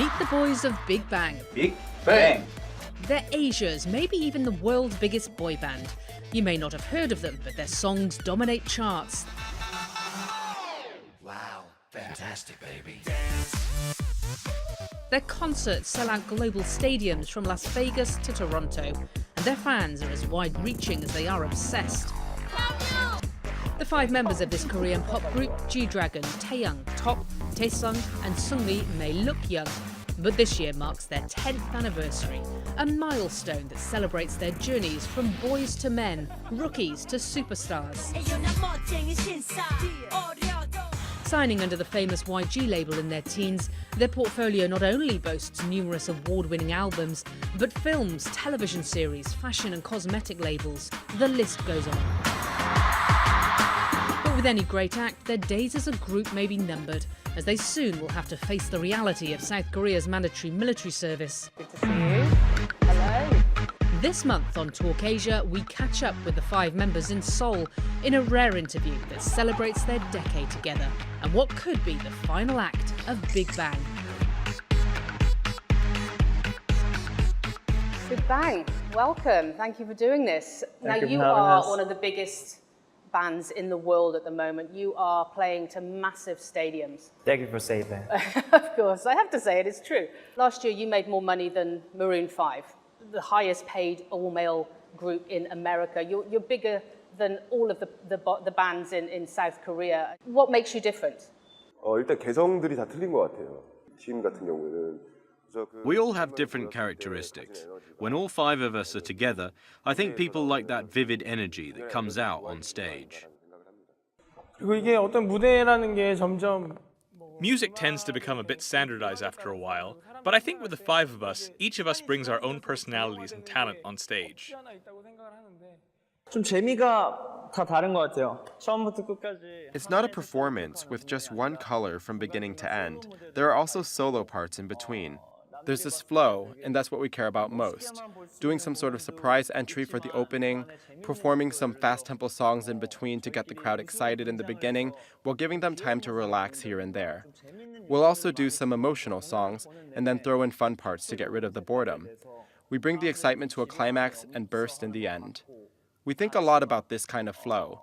Meet the boys of Big Bang. Big Bang! They're Asia's, maybe even the world's biggest boy band. You may not have heard of them, but their songs dominate charts. Wow, fantastic, baby. Their concerts sell out global stadiums from Las Vegas to Toronto, and their fans are as wide-reaching as they are obsessed. The five members of this Korean pop group, G-Dragon, Taeyang, Top, Taesung and Seungri, may look young, but this year marks their 10th anniversary, a milestone that celebrates their journeys from boys to men, rookies to superstars. Signing under the famous YG label in their teens, their portfolio not only boasts numerous award-winning albums, but films, television series, fashion and cosmetic labels. The list goes on. But with any great act, their days as a group may be numbered, as they soon will have to face the reality of South Korea's mandatory military service. Good to see you. Hello. This month on Talk Asia, we catch up with the five members in Seoul in a rare interview that celebrates their decade together and what could be the final act of Big Bang. Big Bang, welcome. Thank you for doing this. Now, Thank you you for having are us. one of the biggest bands in the world at the moment. You are playing to massive stadiums. Thank you for saying that. Of course, I have to say it is true. Last year, you made more money than Maroon 5, the highest paid all-male group in America. You're bigger than all of the bands in South Korea. What makes you different? 일단 개성들이 다 틀린 것 같아요. 팀 같은 경우에는. We all have different characteristics. When all five of us are together, I think people like that vivid energy that comes out on stage. 그리고 이게 어떤 무대라는 게 점점 Music tends to become a bit standardized after a while, but I think with the five of us, each of us brings our own personalities and talent on stage. 좀 재미가 다 다른 것 같아요. 처음부터 끝까지. It's not a performance with just one color from beginning to end. There are also solo parts in between. There's this flow, and that's what we care about most. Doing some sort of surprise entry for the opening, performing some fast-tempo songs in between to get the crowd excited in the beginning, while giving them time to relax here and there. We'll also do some emotional songs, and then throw in fun parts to get rid of the boredom. We bring the excitement to a climax and burst in the end. We think a lot about this kind of flow.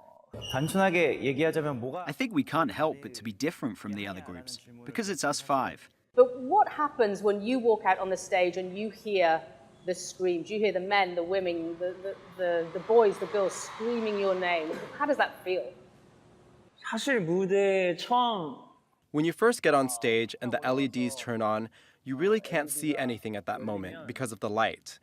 단순하게 얘기하자면 뭐가 I think we can't help but to be different from the other groups, because it's us five. But what happens when you walk out on the stage and you hear the screams? You hear the men, the women, the boys, the girls screaming your name. How does that feel? 사실 무대에 처음 When you first get on stage and the LEDs turn on, you really can't see anything at that moment because of the light.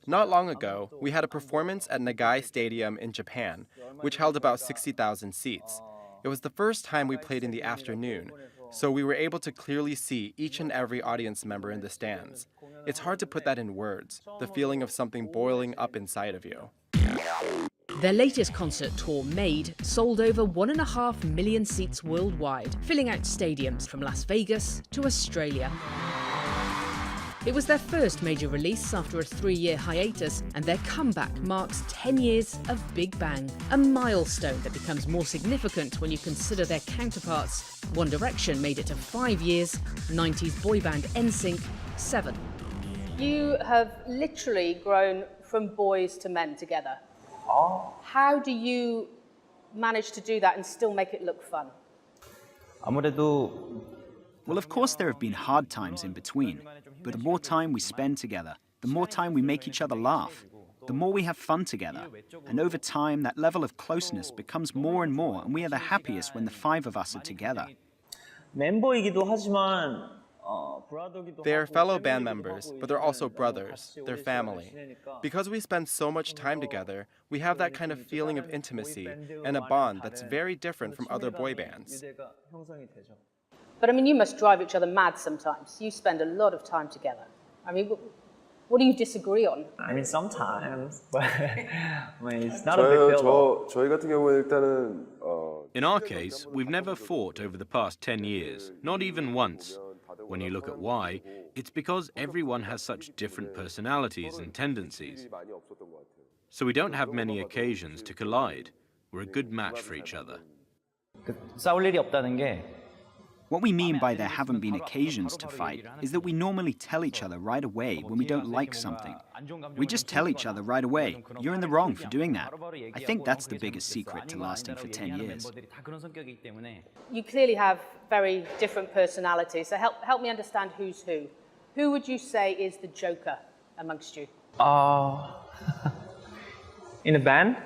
Not long ago, we had a performance at Nagai Stadium in Japan, which held about 60,000 seats. It was the first time we played in the afternoon, so we were able to clearly see each and every audience member in the stands. It's hard to put that in words, the feeling of something boiling up inside of you. Their latest concert tour, Made, sold over 1.5 million seats worldwide, filling out stadiums from Las Vegas to Australia. It was their first major release after a 3-year hiatus, and their comeback marks 10 years of Big Bang, a milestone that becomes more significant when you consider their counterparts. One Direction made it to 5 years, 90s boy band NSYNC 7. You have literally grown from boys to men together. How do you manage to do that and still make it look fun? 아무래도 Well, of course there have been hard times in between, but the more time we spend together, the more time we make each other laugh, the more we have fun together. And over time, that level of closeness becomes more and more, and we are the happiest when the five of us are together. 멤버이기도 하지만 They're fellow band members, but they're also brothers. They're family. Because we spend so much time together, we have that kind of feeling of intimacy and a bond that's very different from other boy bands. But I mean, you must drive each other mad sometimes. You spend a lot of time together. I mean, what do you disagree on? I mean sometimes, but I mean, it's not a big deal. 저희 같은 경우는 일단은 In our case, we've never fought over the past 10 years, not even once. When you look at why, it's because everyone has such different personalities and tendencies. So we don't have many occasions to collide. We're a good match for each other. 싸울 일이 없다는 게 What we mean by there haven't been occasions to fight is that we normally tell each other right away when we don't like something. We just tell each other right away, you're in the wrong for doing that. I think that's the biggest secret to lasting for 10 years. You clearly have very different personalities, so help me understand who's who. Who would you say is the joker amongst you? In a band?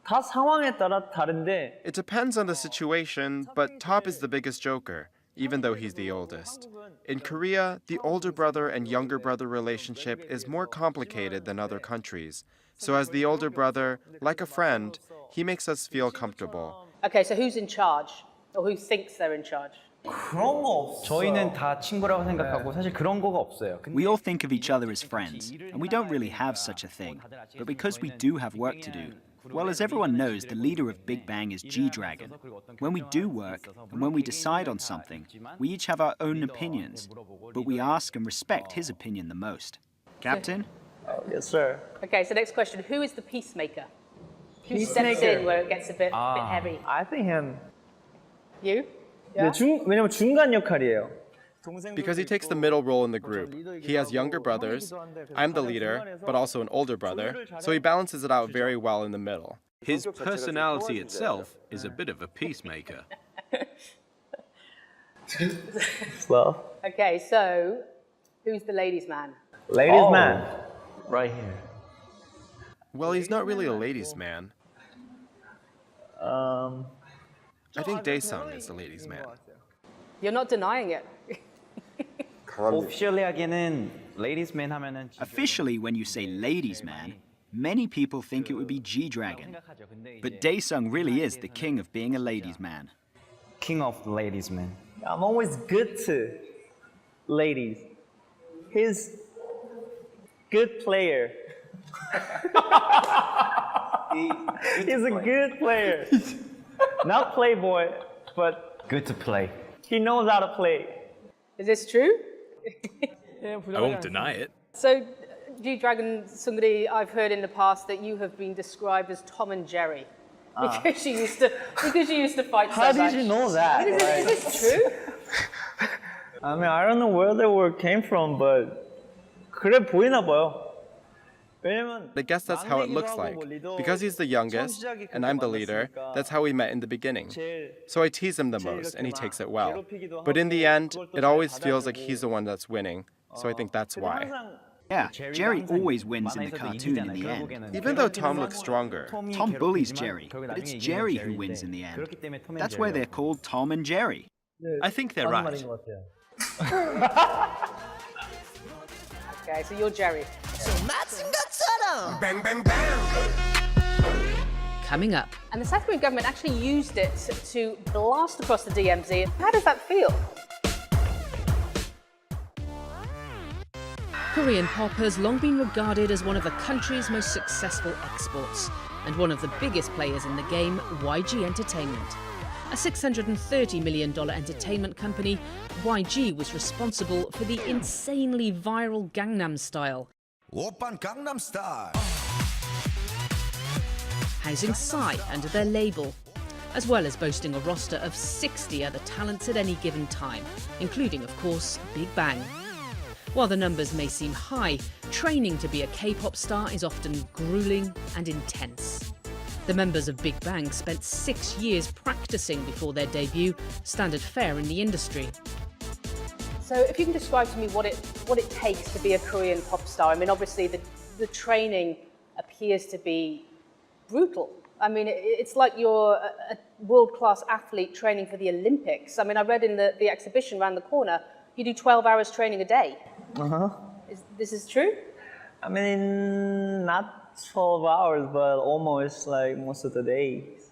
다 상황에 따라 다른데 It depends on the situation, but Top is the biggest joker, even though he's the oldest. In Korea, the older brother and younger brother relationship is more complicated than other countries. So as the older brother, like a friend, he makes us feel comfortable. Okay, so who's in charge? Or who thinks they're in charge? 그런 거 없어요. 저희는 다 친구라고 생각하고 사실 그런 거가 없어요. We all think of each other as friends, and we don't really have such a thing. But because we do have work to do, well, as everyone knows, the leader of Big Bang is G-Dragon. When we do work, and when we decide on something, we each have our own opinions, but we ask and respect his opinion the most. Captain? Yes, sir. Okay, so next question. Who is the peacemaker? Who steps in where it gets a bit heavy? I think him. You? 네, 왜냐면 중간 역할이에요. Because he takes the middle role in the group. He has younger brothers. I'm the leader, but also an older brother, so he balances it out very well in the middle. His personality itself is a bit of a peacemaker. Well, Okay, so who's the ladies' man? ladies man. Right here. Well, he's not really a ladies' man. I think Daesung is the ladies' man. You're not denying it. 강합니다. Officially 하기에는 ladies man 하면은 Officially, when you say ladies' man, many people think it would be G-Dragon. But Daesung really is the king of being a ladies' man. king of the ladies man. I'm always good to ladies. He's good player. He's a good player. Not playboy, but Good to play. he knows how to play. Is this true? I won't deny it. So, G-Dragon Sungri, I've heard in the past that you have been described as Tom and Jerry. Because you used to fight so How much. did you know that? Is this true? I mean, I don't know where the word came from, but 그래 보이나 봐요. 왜냐면 I guess that's how it looks like. Because he's the youngest, and I'm the leader, that's how we met in the beginning. So I tease him the most, and he takes it well. But in the end, it always feels like he's the one that's winning. So I think that's why. Yeah, Jerry always wins in the cartoon in the end. Even though Tom looks stronger. Tom bullies Jerry, but it's Jerry who wins in the end. That's why they're called Tom and Jerry. I think they're right. Okay, so you're Jerry. Bang, bang, bang. Coming up, And the South Korean government actually used it to blast across the DMZ. How does that feel? Korean pop has long been regarded as one of the country's most successful exports, and one of the biggest players in the game, YG Entertainment. A $630 million entertainment company, YG was responsible for the insanely viral Gangnam Style, Oppan Gangnam Style. housing Psy under their label, as well as boasting a roster of 60 other talents at any given time, including, of course, Big Bang. While the numbers may seem high, training to be a K-pop star is often grueling and intense. The members of Big Bang spent 6 years practicing before their debut, standard fare in the industry. So if you can describe to me what it takes to be a Korean pop star. I mean, obviously the training appears to be brutal. I mean, it's like you're a world-class athlete training for the Olympics. I mean, I read in the exhibition around the corner, you do 12 hours training a day. This is true? I mean, not 12 hours, but almost like most of the days.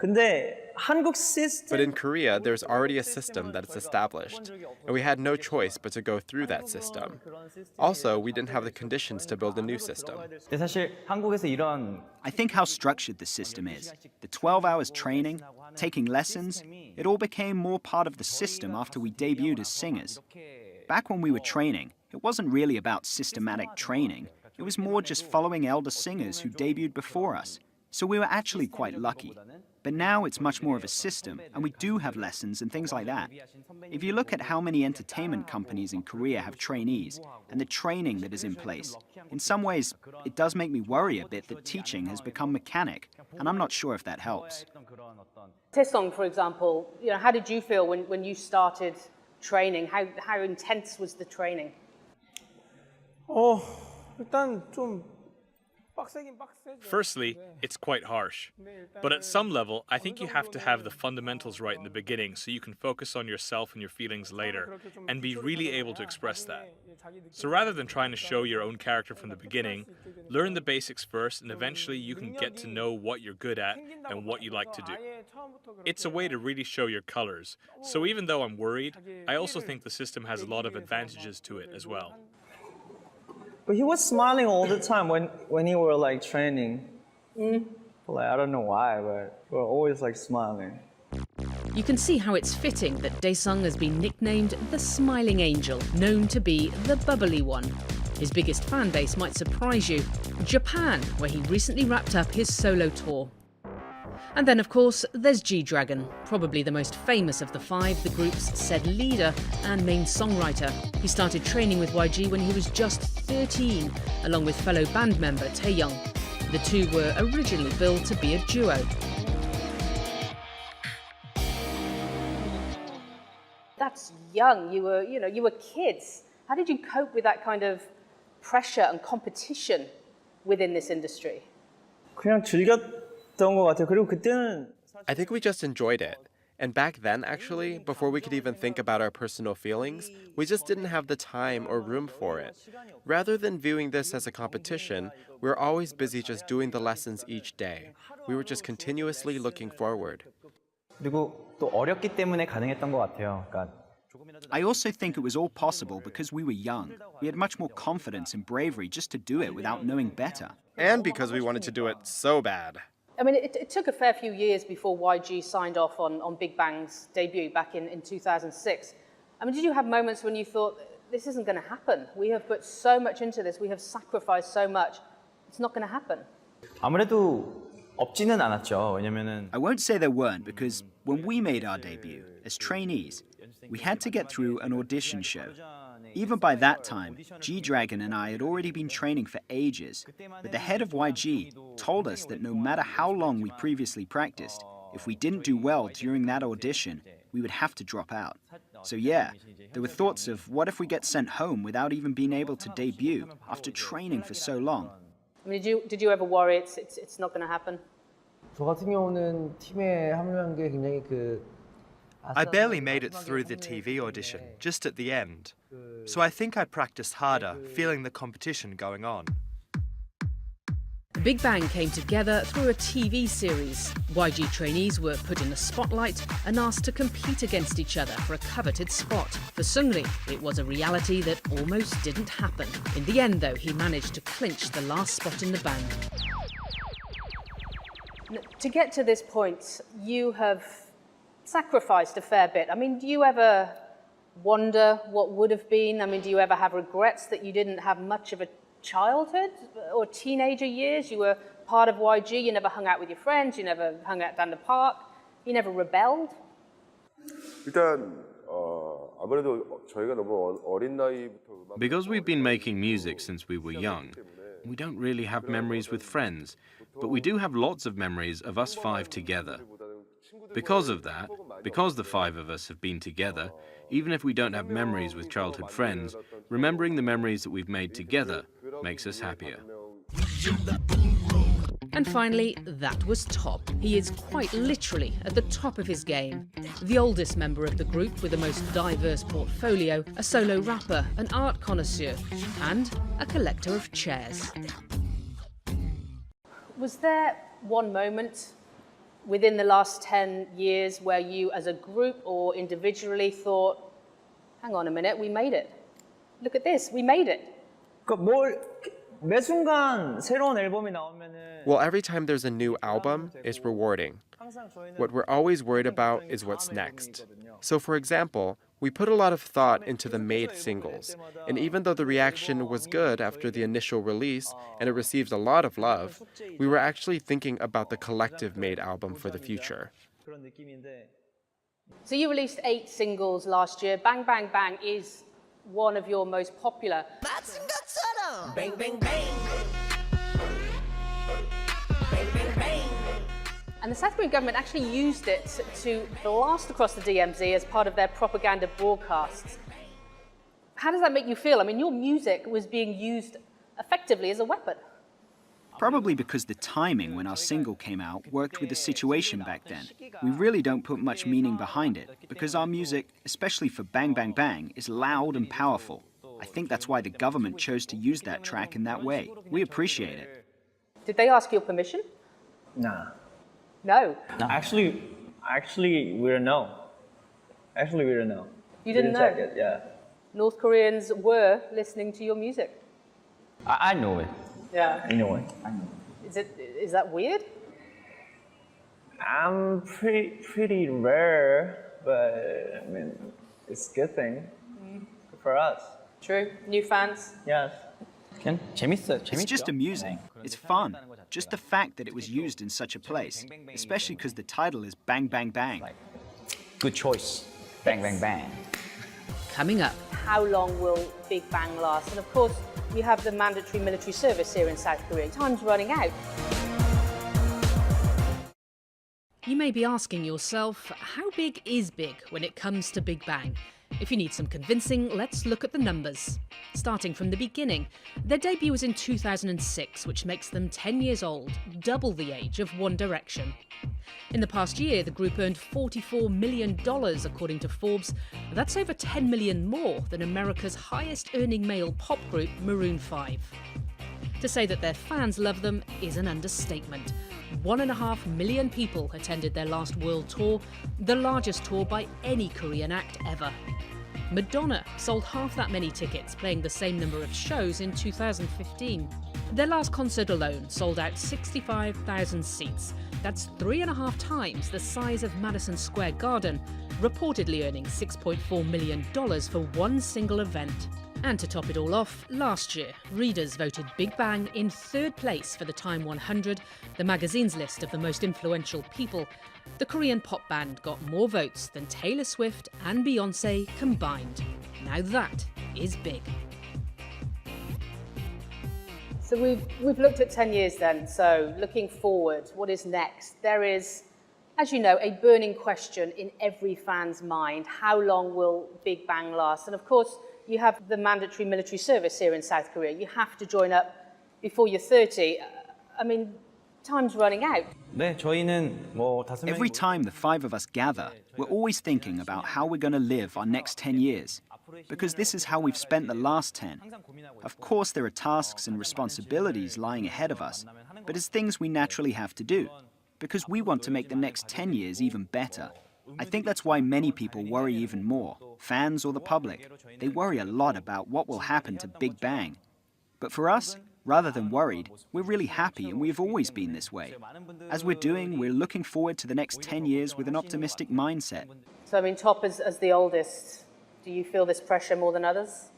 근데 한국 system. But in Korea, there's already a system that's established, and we had no choice but to go through that system. Also, we didn't have the conditions to build a new system. 근데 사실 한국에서 이런 I think how structured the system is, the 12 hours training, taking lessons, it all became more part of the system after we debuted as singers. Back when we were training, it wasn't really about systematic training. It was more just following elder singers who debuted before us. So we were actually quite lucky. But now it's much more of a system, and we do have lessons and things like that. If you look at how many entertainment companies in Korea have trainees, and the training that is in place, in some ways, it does make me worry a bit that teaching has become mechanic, and I'm not sure if that helps. Taesong, for example, how did you feel when you started training? How intense was the training? 일단 좀 Firstly, it's quite harsh. But at some level, I think you have to have the fundamentals right in the beginning so you can focus on yourself and your feelings later and be really able to express that. So rather than trying to show your own character from the beginning, learn the basics first and eventually you can get to know what you're good at and what you like to do. It's a way to really show your colors. So even though I'm worried, I also think the system has a lot of advantages to it as well. But he was smiling all the time when he were like training. Like, I don't know why, but we're always like smiling. You can see how it's fitting that Daesung has been nicknamed the Smiling Angel, known to be the bubbly one. His biggest fan base might surprise you, Japan, where he recently wrapped up his solo tour. And then, of course, there's G-Dragon, probably the most famous of the five, the group's said leader and main songwriter. He started training with YG when he was just 13, along with fellow band member Taeyoung. The two were originally billed to be a duo. That's young. You were kids. How did you cope with that kind of pressure and competition within this industry? 그냥 즐겼던 것 같아요. 그리고 그때는 I think we just enjoyed it. And back then, actually, before we could even think about our personal feelings, we just didn't have the time or room for it. Rather than viewing this as a competition, we were always busy just doing the lessons each day. We were just continuously looking forward. 그리고 또 어렸기 때문에 가능했던 것 같아요. 그러니까 I also think it was all possible because we were young. We had much more confidence and bravery just to do it without knowing better. And because we wanted to do it so bad. I mean, it took a fair few years before YG signed off on Big Bang's debut back in 2006. I mean, did you have moments when you thought, this isn't going to happen? We have put so much into this. We have sacrificed so much. It's not going to happen. 아무래도 없지는 않았죠. 왜냐면은 I won't say there weren't because when we made our debut as trainees, we had to get through an audition show. Even by that time, G-Dragon and I had already been training for ages, but the head of YG told us that no matter how long we previously practiced, if we didn't do well during that audition, we would have to drop out. So yeah, there were thoughts of what if we get sent home without even being able to debut after training for so long. I mean, did you ever worry it's not going to happen? 저 같은 경우는 팀에 합류한 게 굉장히 I barely made it through the TV audition, just at the end. So I think I practiced harder, feeling the competition going on. The Big Bang came together through a TV series. YG trainees were put in the spotlight and asked to compete against each other for a coveted spot. For Seungri, it was a reality that almost didn't happen. In the end, though, he managed to clinch the last spot in the band. To get to this point, you have sacrificed a fair bit. I mean, do you ever wonder what would have been? I mean, do you ever have regrets that you didn't have much of a childhood or teenager years? You were part of YG, you never hung out with your friends, you never hung out down the park, you never rebelled? 일단 아무래도 저희가 너무 어린 나이부터 Because we've been making music since we were young, we don't really have memories with friends, but we do have lots of memories of us five together. Because of that, because the five of us have been together, even if we don't have memories with childhood friends, remembering the memories that we've made together makes us happier. And finally, that was Top. He is quite literally at the top of his game. The oldest member of the group with the most diverse portfolio, a solo rapper, an art connoisseur, and a collector of chairs. Was there one moment within the last 10 years where you as a group or individually thought, hang on a minute, we made it. Look at this, we made it. 그러니까 뭘 매 순간 새로운 앨범이 나오면은 Well, every time there's a new album, it's rewarding. What we're always worried about is what's next. So, for example, we put a lot of thought into the Made singles, and even though the reaction was good after the initial release and it received a lot of love, we were actually thinking about the collective Made album for the future. 그런 느낌인데. So you released 8 singles last year. Bang Bang Bang is one of your most popular. Bang bang bang. Bang bang bang. And the South Korean government actually used it to blast across the DMZ as part of their propaganda broadcasts. How does that make you feel? I mean, your music was being used effectively as a weapon. Probably because the timing when our single came out worked with the situation back then. We really don't put much meaning behind it, because our music, especially for Bang Bang Bang, is loud and powerful. I think that's why the government chose to use that track in that way. We appreciate it. Did they ask your permission? Nah. No. Actually, we don't know. Actually, we don't know. You didn't know? Check it, yeah. North Koreans were listening to your music. I know it. Yeah. In a way. Is that weird? I'm pretty rare, but I mean, it's a good thing for us. True. New fans? Yes. 그냥 재밌어요. It's just amusing. It's fun. Just the fact that it was used in such a place, especially because the title is Bang Bang Bang. Good choice. Bang bang bang. Coming up, How long will Big Bang last? And of course, you have the mandatory military service here in South Korea. Time's running out. you may be asking yourself, how big is big when it comes to Big Bang? If you need some convincing, let's look at the numbers. Starting from the beginning, their debut was in 2006, which makes them 10 years old, double the age of One Direction. In the past year, the group earned $44 million, according to Forbes. That's over 10 million more than America's highest-earning male pop group, Maroon 5. To say that their fans love them is an understatement. 1.5 million people attended their last world tour, the largest tour by any Korean act ever. Madonna sold half that many tickets, playing the same number of shows in 2015. Their last concert alone sold out 65,000 seats. That's 3.5 times the size of Madison Square Garden, reportedly earning $6.4 million for one single event. And to top it all off, last year, readers voted Big Bang in 3rd place for the Time 100, the magazine's list of the most influential people. The Korean pop band got more votes than Taylor Swift and Beyoncé combined. Now that is big. So we've looked at 10 years then, so looking forward, what is next? There is, as you know, a burning question in every fan's mind. How long will Big Bang last? And of course, you have the mandatory military service here in South Korea. You have to join up before you're 30. I mean, time's running out. 네, 저희는 뭐 Every time the 5 of us gather, we're always thinking about how we're going to live our next 10 years. Because this is how we've spent the last 10. Of course, there are tasks and responsibilities lying ahead of us, but it's things we naturally have to do, because we want to make the next 10 years even better. I think that's why many people worry even more, fans or the public. They worry a lot about what will happen to Big Bang. But for us, rather than worried, we're really happy, and we've always been this way. As we're doing, we're looking forward to the next 10 years with an optimistic mindset. So, I mean, Top, as the oldest, do you feel this pressure more than others?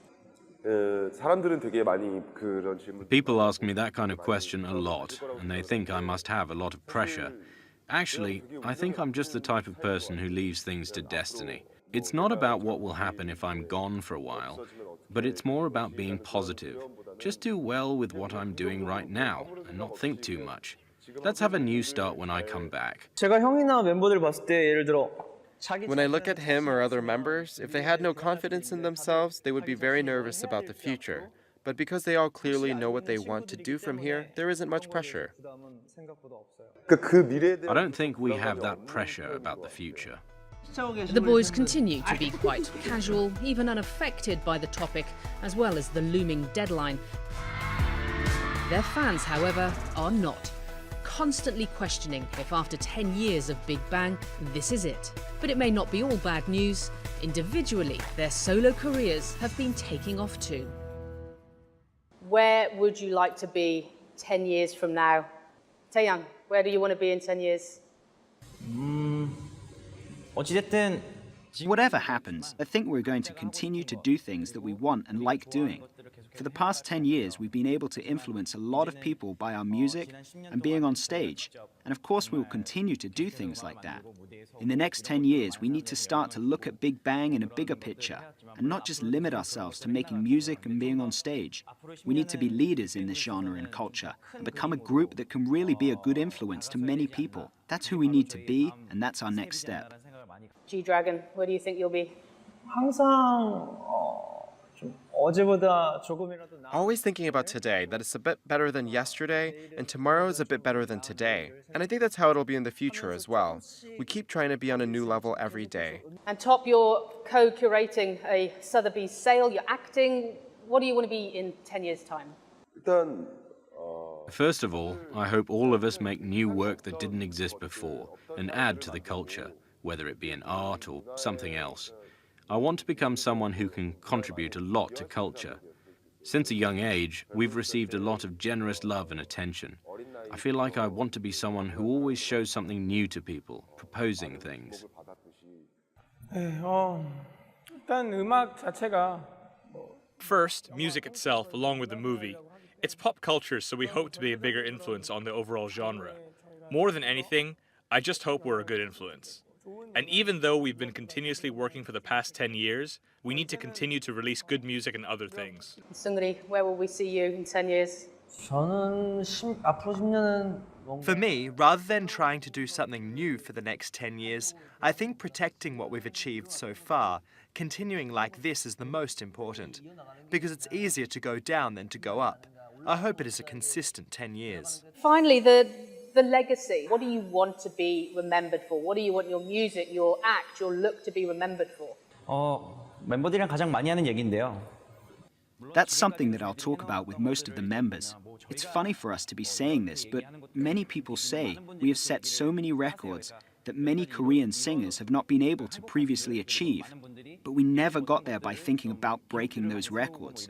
사람들은 되게 많이 그런 질문. People ask me that kind of question a lot, and they think I must have a lot of pressure. Actually, I think I'm just the type of person who leaves things to destiny. It's not about what will happen if I'm gone for a while, but it's more about being positive. Just do well with what I'm doing right now and not think too much. Let's have a new start when I come back. 제가 형이나 멤버들 봤을 때 예를 들어 When I look at him or other members, if they had no confidence in themselves, they would be very nervous about the future. But because they all clearly know what they want to do from here, there isn't much pressure. I don't think we have that pressure about the future. The boys continue to be quite casual, even unaffected by the topic, as well as the looming deadline. Their fans, however, are not, constantly questioning if after 10 years of Big Bang, this is it. But it may not be all bad news. Individually, their solo careers have been taking off too. where would you like to be 10 years from now? Taeyang, where do you want to be in 10 years? 어찌됐든 whatever happens, I think we're going to continue to do things that we want and like doing. For the past 10 years, we've been able to influence a lot of people by our music and being on stage. And of course, we will continue to do things like that. In the next 10 years, we need to start to look at Big Bang in a bigger picture and not just limit ourselves to making music and being on stage. We need to be leaders in this genre and culture and become a group that can really be a good influence to many people. That's who we need to be, and that's our next step. G-Dragon, where do you think you'll be? 항상 좀 어제보다 조금이라도 Always thinking about today, that it's a bit better than yesterday, and tomorrow is a bit better than today. And I think that's how it'll be in the future as well. We keep trying to be on a new level every day. And Top, you're co-curating a Sotheby's sale, you're acting. What do you want to be in 10 years' time? 일단 First of all, I hope all of us make new work that didn't exist before and add to the culture, whether it be in art or something else. I want to become someone who can contribute a lot to culture. Since a young age, we've received a lot of generous love and attention. I feel like I want to be someone who always shows something new to people, proposing things. 일단 음악 자체가 First, music itself, along with the movie. It's pop culture, so we hope to be a bigger influence on the overall genre. More than anything, I just hope we're a good influence. And even though we've been continuously working for the past 10 years, we need to continue to release good music and other things. Sungri, where will we see you in 10 years? 저는 앞으로 10년은 For me, rather than trying to do something new for the next 10 years, I think protecting what we've achieved so far, continuing like this is the most important, because it's easier to go down than to go up. I hope it is a consistent 10 years. Finally, the legacy. What do you want to be remembered for? What do you want your music, your act, your look to be remembered for? 멤버들이랑 가장 많이 하는 얘기인데요. That's something that I'll talk about with most of the members. It's funny for us to be saying this, but many people say we have set so many records that many Korean singers have not been able to previously achieve, but we never got there by thinking about breaking those records.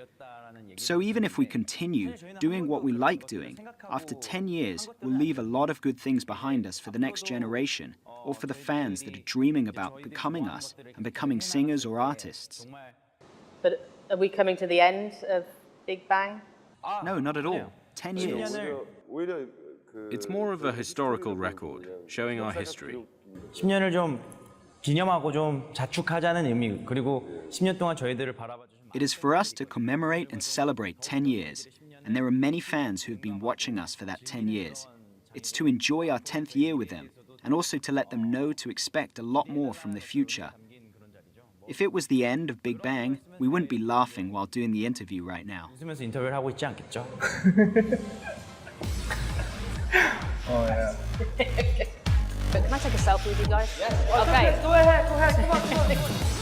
So even if we continue doing what we like doing, after 10 years, we'll leave a lot of good things behind us for the next generation, or for the fans that are dreaming about becoming us and becoming singers or artists. But are we coming to the end of Big Bang? No, not at all. 10 years. 오히려 It's more of a historical record, showing our history. 10년을 좀 기념하고 좀 자축하자는 의미, 그리고 10년 동안 저희들을 바라봐 주신 It is for us to commemorate and celebrate 10 years, and there are many fans who have been watching us for that 10 years. It's to enjoy our 10th year with them, and also to let them know to expect a lot more from the future. If it was the end of Big Bang, we wouldn't be laughing while doing the interview right now. 웃으면서 인터뷰를 하고 있지 않겠죠? But can I take a selfie with you guys? Yes. Okay. Go ahead. Come on.